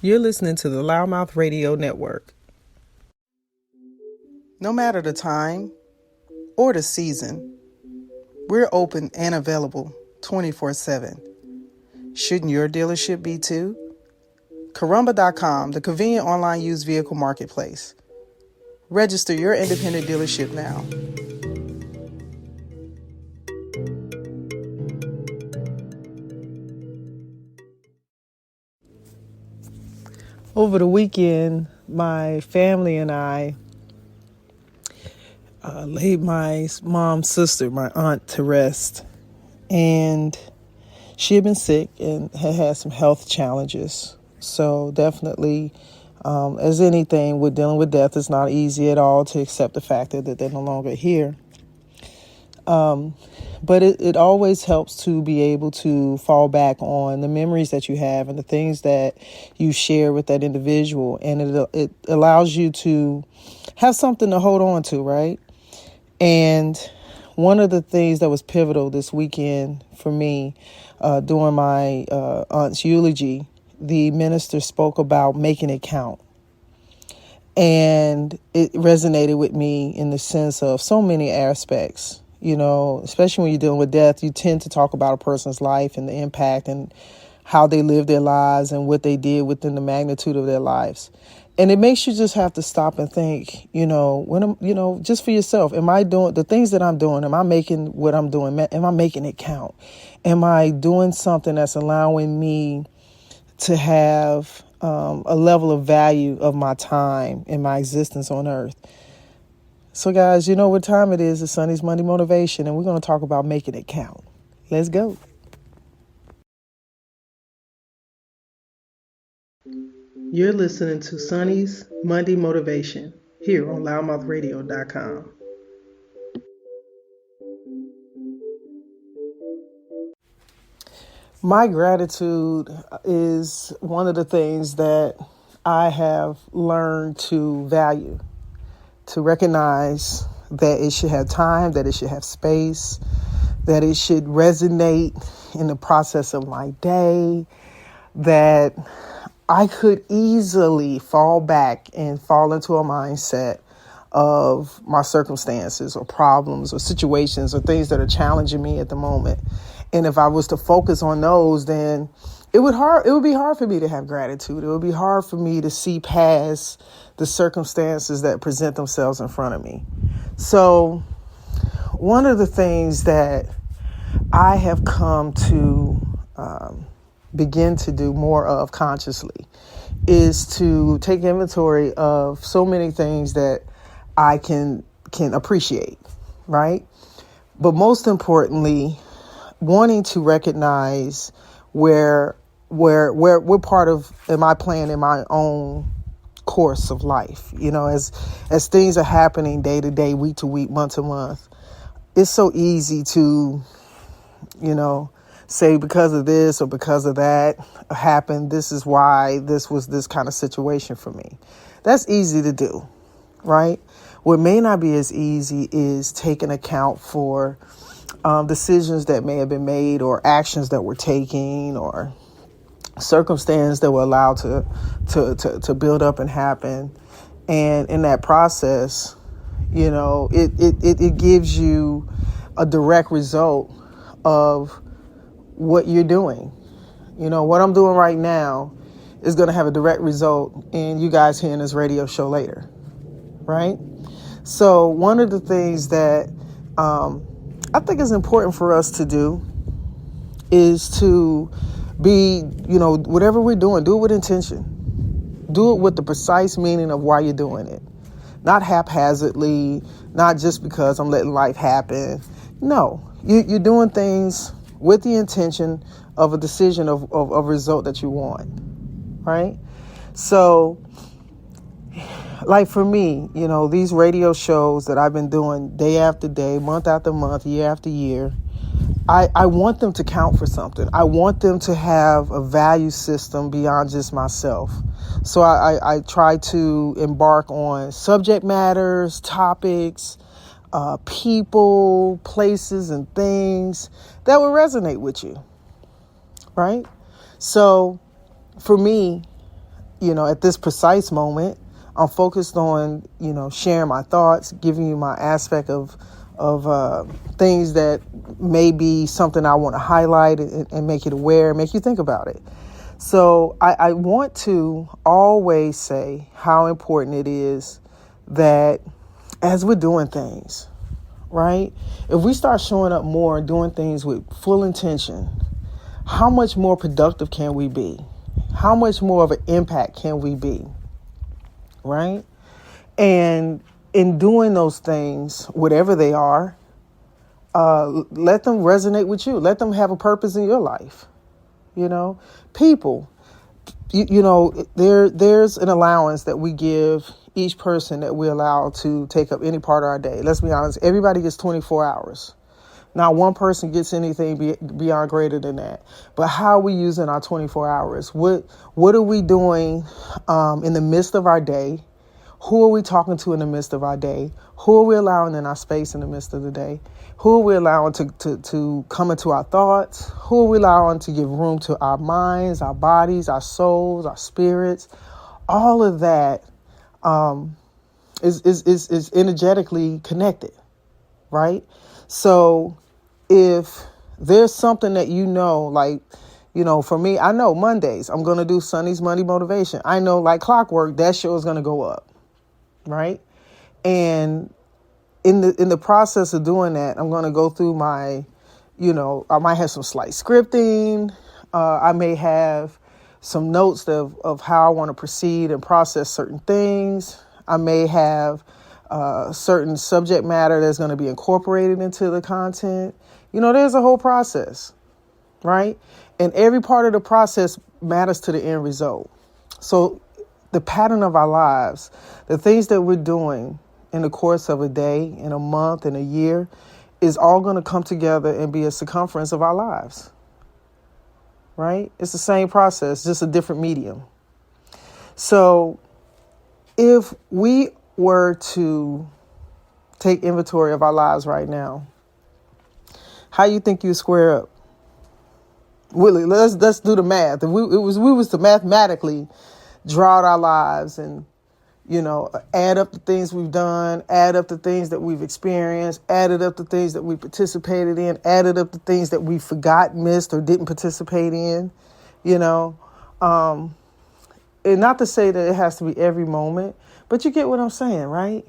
You're listening to the Loudmouth Radio Network. No matter the time or the season, we're open and available 24/7. Shouldn't your dealership be too? Carumba.com, the convenient online used vehicle marketplace. Register your independent dealership now. Over the weekend, my family and I laid my mom's sister, my aunt, to rest. And she had been sick and had some health challenges. So definitely, as anything with dealing with death, it's not easy at all to accept the fact that they're no longer here. But it always helps to be able to fall back on the memories that you have and the things that you share with that individual. And it allows you to have something to hold on to, right? And one of the things that was pivotal this weekend for me, during my aunt's eulogy, the minister spoke about making it count. And it resonated with me in the sense of so many aspects. You know, especially when you're dealing with death, you tend to talk about a person's life and the impact and how they lived their lives and what they did within the magnitude of their lives. And it makes you just have to stop and think, just for yourself, am I doing the things that I'm doing? Am I making what I'm doing? Am I making it count? Am I doing something that's allowing me to have a level of value of my time and my existence on earth? So guys, you know what time it is. It's Sonny's Monday Motivation, and we're going to talk about making it count. Let's go. You're listening to Sonny's Monday Motivation here on loudmouthradio.com. My gratitude is one of the things that I have learned to value, to recognize that it should have time, that it should have space, that it should resonate in the process of my day, that I could easily fall back and fall into a mindset of my circumstances or problems or situations or things that are challenging me at the moment. And if I was to focus on those, then it would be hard for me to have gratitude. It would be hard for me to see past the circumstances that present themselves in front of me. So one of the things that I have come to begin to do more of consciously is to take inventory of so many things that I can appreciate, right? But most importantly, wanting to recognize where we're part of, am I playing in my own course of life? You know, as things are happening day to day, week to week, month to month, it's so easy to, say because of this or because of that happened, this is why this was this kind of situation for me. That's easy to do, right? What may not be as easy is taking account for decisions that may have been made or actions that were taken or circumstance that were allowed to build up and happen. And in that process, it gives you a direct result of what you're doing. What I'm doing right now is going to have a direct result in you guys hearing this radio show later, right? So one of the things that I think is important for us to do is to be, whatever we're doing, do it with intention. Do it with the precise meaning of why you're doing it. Not haphazardly, not just because I'm letting life happen. No, you're doing things with the intention of a decision of a result that you want, right? So, like for me, these radio shows that I've been doing day after day, month after month, year after year, I want them to count for something. I want them to have a value system beyond just myself. So I try to embark on subject matters, topics, people, places, and things that will resonate with you, right? So for me, at this precise moment, I'm focused on, sharing my thoughts, giving you my aspect of things that may be something I want to highlight and make it aware, make you think about it. So I want to always say how important it is that as we're doing things, right? If we start showing up more and doing things with full intention, how much more productive can we be? How much more of an impact can we be? Right? And in doing those things, whatever they are, let them resonate with you. Let them have a purpose in your life. People, there's an allowance that we give each person that we allow to take up any part of our day. Let's be honest. Everybody gets 24 hours. Not one person gets anything beyond greater than that. But how are we using our 24 hours? What are we doing in the midst of our day? Who are we talking to in the midst of our day? Who are we allowing in our space in the midst of the day? Who are we allowing to come into our thoughts? Who are we allowing to give room to our minds, our bodies, our souls, our spirits? All of that is energetically connected, right? So if there's something that for me, I know Mondays, I'm going to do Sonny's Monday Motivation. I know like clockwork, that show is going to go up, right? And in the process of doing that, I'm going to go through my, I might have some slight scripting. I may have some notes of how I want to proceed and process certain things. I may have certain subject matter that's going to be incorporated into the content. There's a whole process, right? And every part of the process matters to the end result. So the pattern of our lives, the things that we're doing in the course of a day, in a month, in a year, is all going to come together and be a circumference of our lives, right? It's the same process, just a different medium. So if we were to take inventory of our lives right now, how you think you square up? Willie, let's do the math. If we was to mathematically draw out our lives and add up the things we've done, add up the things that we've experienced, added up the things that we participated in, added up the things that we forgot, missed, or didn't participate in, and not to say that it has to be every moment, but you get what I'm saying, right?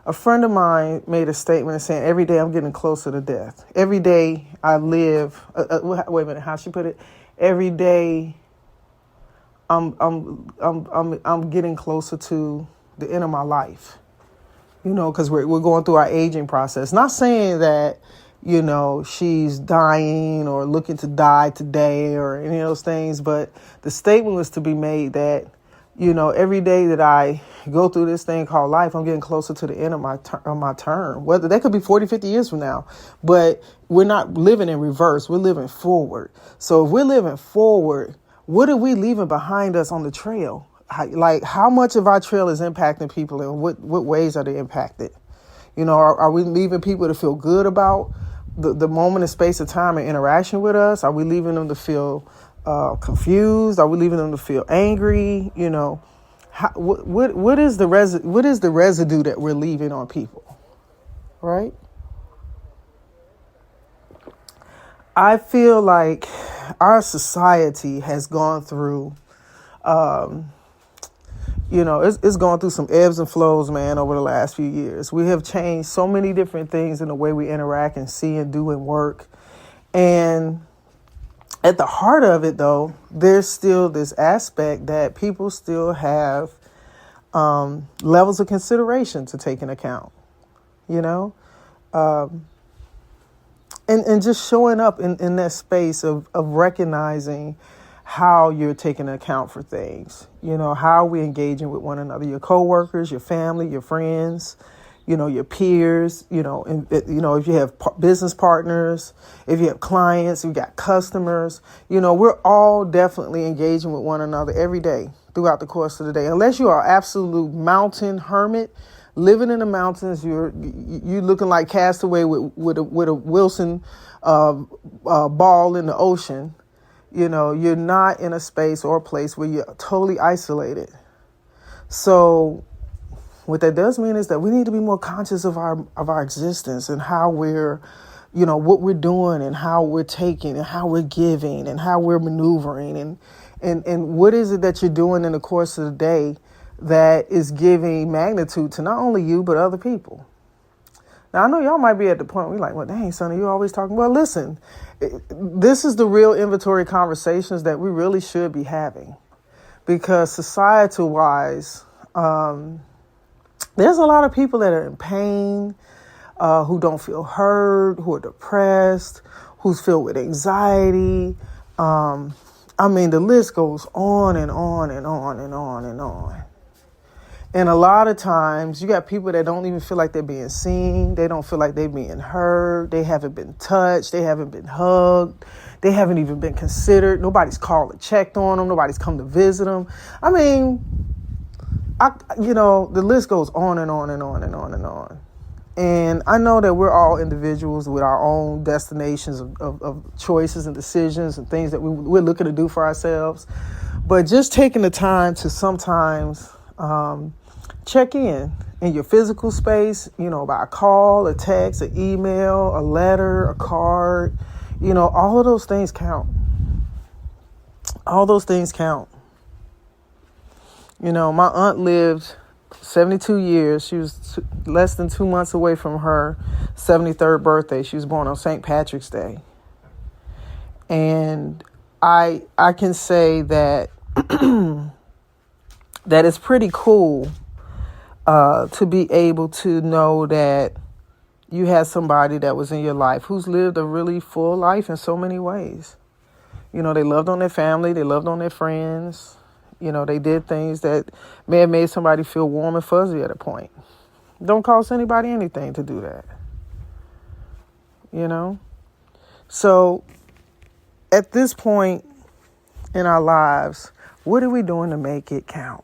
A friend of mine made a statement saying, every day I'm getting closer to death. Every day I live, wait a minute, how she put it? Every day I'm getting closer to the end of my life, because we're going through our aging process. Not saying that, she's dying or looking to die today or any of those things, but the statement was to be made that, every day that I go through this thing called life, I'm getting closer to the end of my term. Whether that could be 40, 50 years from now, but we're not living in reverse. We're living forward. So if we're living forward, what are we leaving behind us on the trail? How much of our trail is impacting people, and what ways are they impacted? Are we leaving people to feel good about the moment and space of time and interaction with us? Are we leaving them to feel confused? Are we leaving them to feel angry? What is the residue that we're leaving on people, right? I feel like our society has gone through, it's gone through some ebbs and flows, man, over the last few years. We have changed so many different things in the way we interact and see and do and work. And at the heart of it, though, there's still this aspect that people still have levels of consideration to take into account, and just showing up in that space of recognizing how you're taking account for things. How are we engaging with one another? Your coworkers, your family, your friends, your peers, and, if you have business partners, if you have clients, you got customers, we're all definitely engaging with one another every day throughout the course of the day. Unless you are an absolute mountain hermit, living in the mountains, you're looking like Castaway with a Wilson ball in the ocean. You're not in a space or a place where you're totally isolated. So what that does mean is that we need to be more conscious of our existence and how we're, what we're doing and how we're taking and how we're giving and how we're maneuvering and what is it that you're doing in the course of the day that is giving magnitude to not only you but other people. Now, I know y'all might be at the point where you're like, well, dang, Sonny, you always talking. Well, listen, this is the real inventory conversations that we really should be having, because societal-wise, there's a lot of people that are in pain, who don't feel heard, who are depressed, who's filled with anxiety. The list goes on and on and on and on and on. And a lot of times you got people that don't even feel like they're being seen. They don't feel like they're being heard. They haven't been touched. They haven't been hugged. They haven't even been considered. Nobody's called and checked on them. Nobody's come to visit them. The list goes on and on and on and on and on. And I know that we're all individuals with our own destinations of choices and decisions and things that we're looking to do for ourselves. But just taking the time to sometimes check in your physical space, by a call, a text, an email, a letter, a card, all of those things count. All those things count. My aunt lived 72 years. She was less than 2 months away from her 73rd birthday. She was born on St. Patrick's Day. And I can say that that it's pretty cool to be able to know that you had somebody that was in your life who's lived a really full life in so many ways. They loved on their family. They loved on their friends. They did things that may have made somebody feel warm and fuzzy at a point. Don't cost anybody anything to do that. So at this point in our lives, what are we doing to make it count?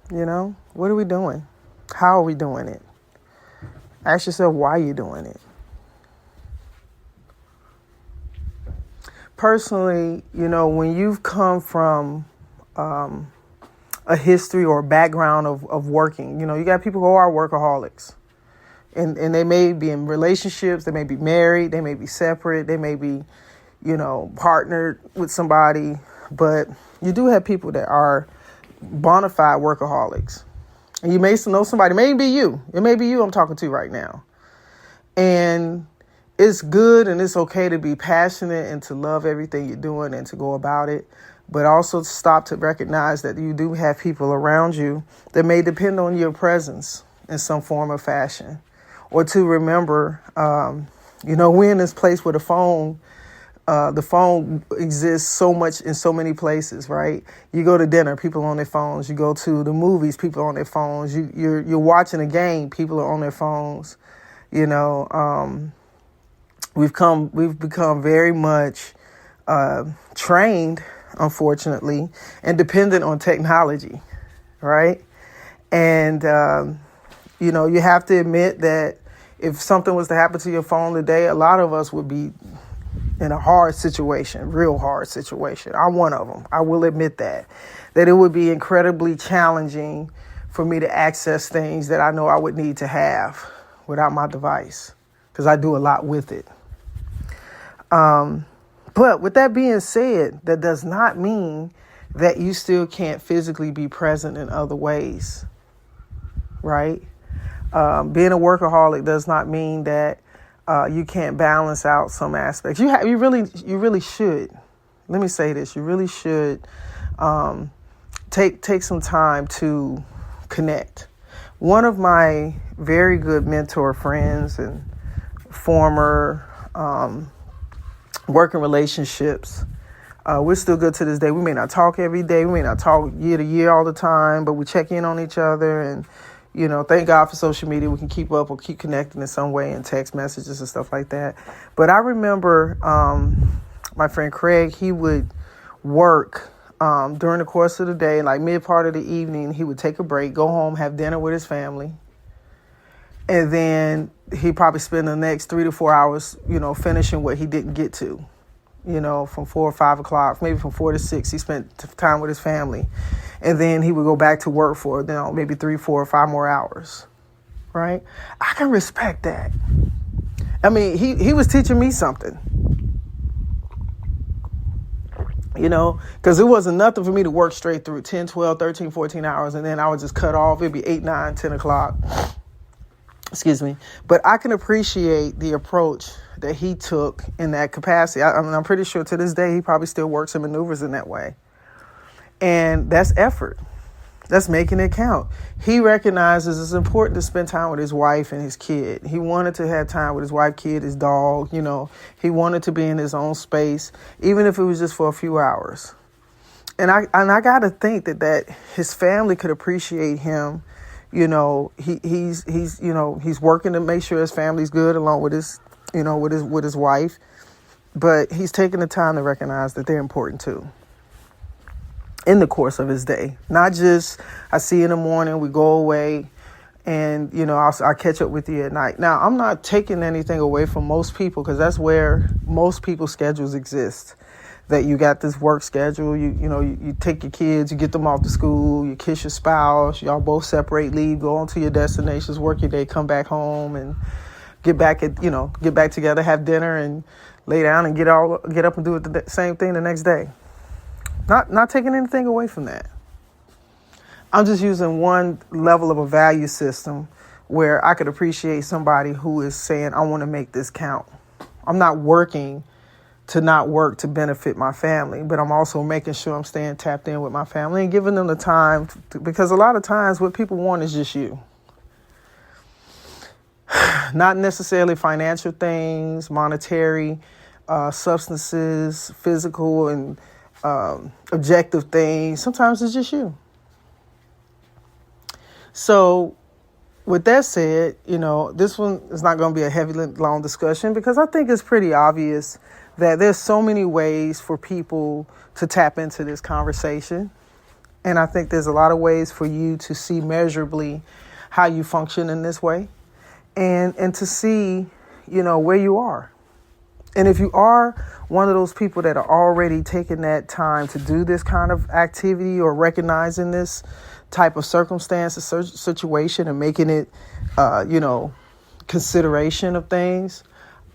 What are we doing? How are we doing it? Ask yourself why you're doing it. Personally, when you've come from a history or a background of working, you got people who are workaholics. And they may be in relationships, they may be married, they may be separate, they may be, partnered with somebody. But you do have people that are bona fide workaholics. And you may know somebody, it may be you. It may be you I'm talking to right now. And it's good and it's okay to be passionate and to love everything you're doing and to go about it. But also to stop to recognize that you do have people around you that may depend on your presence in some form or fashion. Or to remember, we're in this place where the phone exists so much in so many places, right? You go to dinner, people on their phones. You go to the movies, people on their phones. You're watching a game, people are on their phones. We've become very much trained, unfortunately, and dependent on technology, right? And you have to admit that if something was to happen to your phone today, a lot of us would be in a hard situation, real hard situation. I'm one of them. I will admit that it would be incredibly challenging for me to access things that I know I would need to have without my device, because I do a lot with it. But with that being said, that does not mean that you still can't physically be present in other ways, right? Being a workaholic does not mean that you can't balance out some aspects. You really should. Let me say this: you really should take some time to connect. One of my very good mentor friends and former working relationships, we're still good to this day. We may not talk every day. We may not talk year to year all the time, but we check in on each other. And, thank God for social media. We can keep up or keep connecting in some way in text messages and stuff like that. But I remember my friend Craig, he would work during the course of the day, like mid part of the evening. He would take a break, go home, have dinner with his family. And then he probably spend the next 3 to 4 hours, finishing what he didn't get to. From 4 or 5 o'clock, maybe from 4 to 6, he spent time with his family. And then he would go back to work for, maybe 3, 4, or 5 more hours, right? I can respect that. I mean, he was teaching me something, because it wasn't nothing for me to work straight through 10, 12, 13, 14 hours, and then I would just cut off. It'd be 8, 9, 10 o'clock. Excuse me. But I can appreciate the approach that he took in that capacity. I'm pretty sure to this day he probably still works and maneuvers in that way. And that's effort. That's making it count. He recognizes it's important to spend time with his wife and his kid. He wanted to have time with his wife, kid, his dog. He wanted to be in his own space, even if it was just for a few hours. And I got to think that his family could appreciate him. He's working to make sure his family's good along with his, with his wife. But he's taking the time to recognize that they're important too in the course of his day. Not just, I see you in the morning, we go away, and, I'll catch up with you at night. Now, I'm not taking anything away from most people, because that's where most people's schedules exist. That you got this work schedule, you take your kids, you get them off to school, you kiss your spouse, y'all both separate, leave, go on to your destinations, work your day, come back home, and get back together, have dinner, and lay down and get up and do it the same thing the next day. Not taking anything away from that. I'm just using one level of a value system where I could appreciate somebody who is saying, I want to make this count. I'm not working to not work to benefit my family, but I'm also making sure I'm staying tapped in with my family and giving them the time because a lot of times what people want is just you. Not necessarily financial things, monetary, substances, physical and objective things. Sometimes it's just you. So with that said, this one is not going to be a heavy, long discussion because I think it's pretty obvious that there's so many ways for people to tap into this conversation. And I think there's a lot of ways for you to see measurably how you function in this way and to see, where you are. And if you are one of those people that are already taking that time to do this kind of activity or recognizing this type of circumstance, a situation, and making it, consideration of things,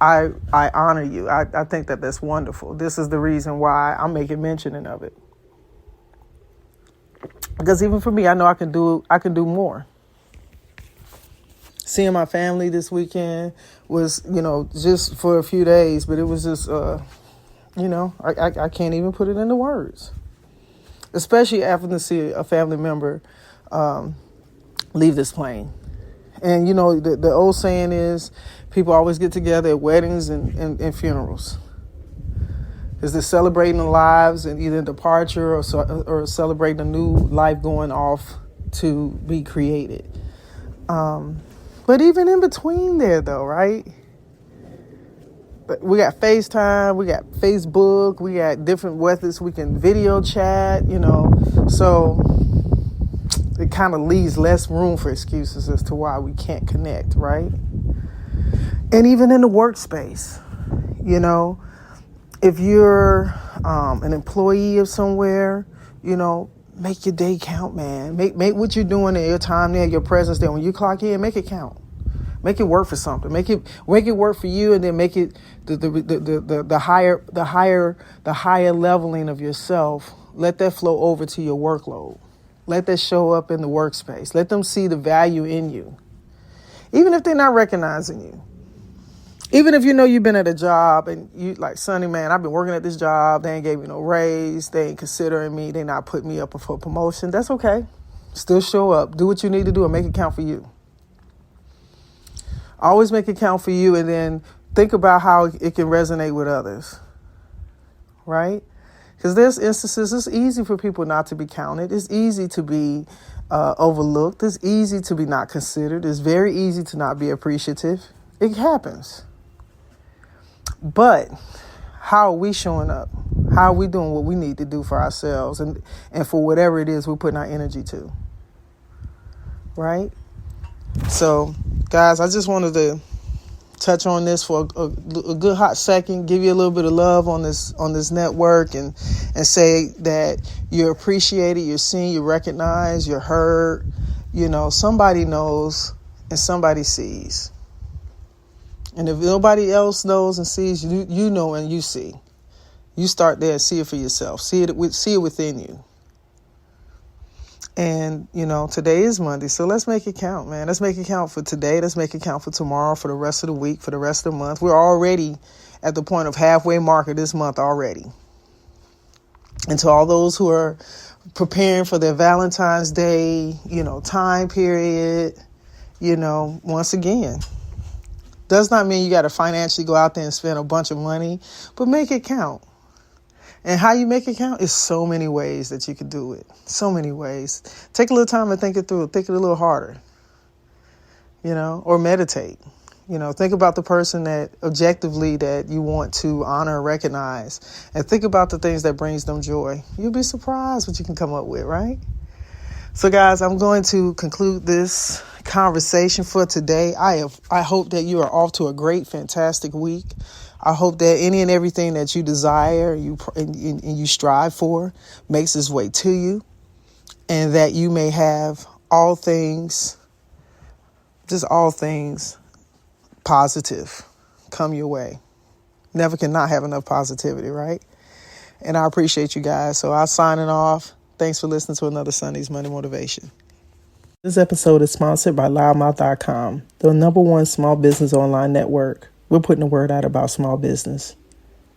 I honor you. I think that that's wonderful. This is the reason why I'm making mentioning of it. Because even for me, I know I can do more. Seeing my family this weekend was, just for a few days, but it was just, I can't even put it into words. Especially after to see a family member leave this plane. And, the old saying is people always get together at weddings and funerals. Because they're celebrating the lives and either departure or celebrating a new life going off to be created. But even in between there, though, right? But we got FaceTime, we got Facebook, we got different methods we can video chat, So it kind of leaves less room for excuses as to why we can't connect, right? And even in the workspace, if you're an employee of somewhere, make your day count, man. Make what you're doing in your time there, your presence there. When you clock in, make it count. Make it work for something. Make it work for you, and then make it the higher leveling of yourself. Let that flow over to your workload. Let that show up in the workspace. Let them see the value in you, even if they're not recognizing you. Even if you've been at a job and you like, Sonny, man, I've been working at this job. They ain't gave me no raise. They ain't considering me. They not putting me up for promotion. That's okay. Still show up. Do what you need to do and make it count for you. Always make it count for you, and then think about how it can resonate with others, right? Because there's instances, it's easy for people not to be counted. It's easy to be overlooked. It's easy to be not considered. It's very easy to not be appreciative. It happens. But how are we showing up? How are we doing what we need to do for ourselves and for whatever it is we're putting our energy to, right? So Guys, I just wanted to touch on this for a good hot second, give you a little bit of love on this network, and say that you're appreciated, you're seen, you're recognized, you're heard. Somebody knows and somebody sees. And if nobody else knows and sees, you know and you see. You start there and see it for yourself. See it within you. And, today is Monday, so let's make it count, man. Let's make it count for today. Let's make it count for tomorrow, for the rest of the week, for the rest of the month. We're already at the point of halfway mark of this month already. And to all those who are preparing for their Valentine's Day, time period, once again, does not mean you got to financially go out there and spend a bunch of money, but make it count. And how you make it count is so many ways that you can do it. So many ways. Take a little time to think it through. Think it a little harder, or meditate. Think about the person that objectively that you want to honor and recognize, and think about the things that brings them joy. You'll be surprised what you can come up with, right? So guys, I'm going to conclude this conversation for today. I hope that you are off to a great, fantastic week. I hope that any and everything that you desire and you strive for makes its way to you, and that you may have all things positive come your way. Never can not have enough positivity, right? And I appreciate you guys. So I'm signing off. Thanks for listening to another Sunday's Monday Motivation. This episode is sponsored by loudmouth.com, the #1 small business online network. We're putting the word out about small business.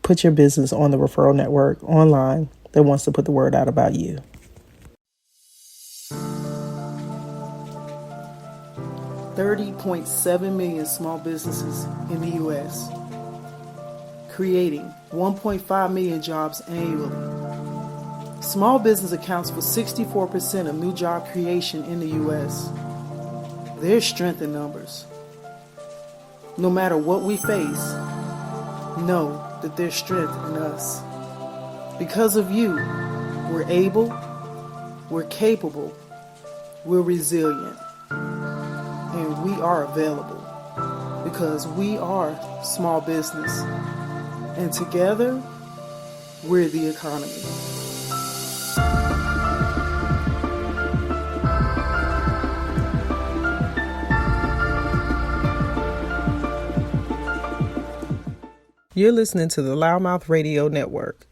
Put your business on the referral network online that wants to put the word out about you. 30.7 million small businesses in the U.S., creating 1.5 million jobs annually. Small business accounts for 64% of new job creation in the U.S. There's strength in numbers. No matter what we face, know that there's strength in us. Because of you, we're able, we're capable, we're resilient, and we are available because we are small business. And together, we're the economy. You're listening to the Loudmouth Radio Network.